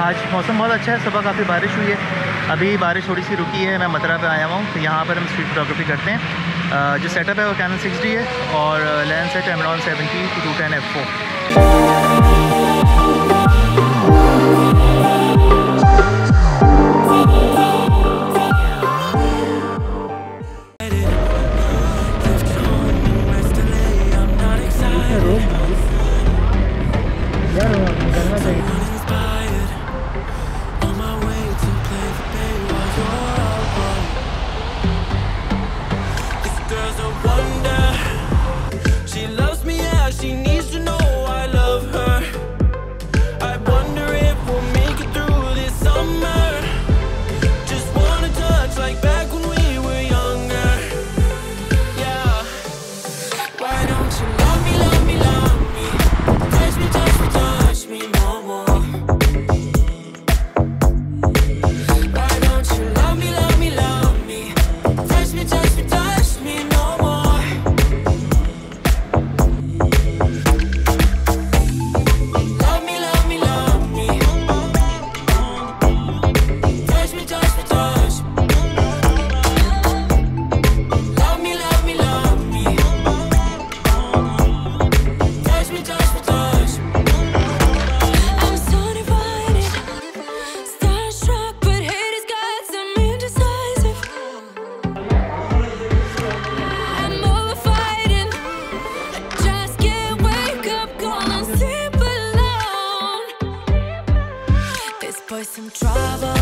आज मौसम बहुत अच्छा है, सुबह काफ़ी बारिश हुई है, अभी बारिश थोड़ी सी रुकी है। मैं मतरा पे आया हूँ, तो यहाँ पर हम स्ट्रीट फोटोग्राफी करते हैं। जो सेटअप है वो Canon 6D है और लेंस है Tamron 70-210 f4। Some trouble.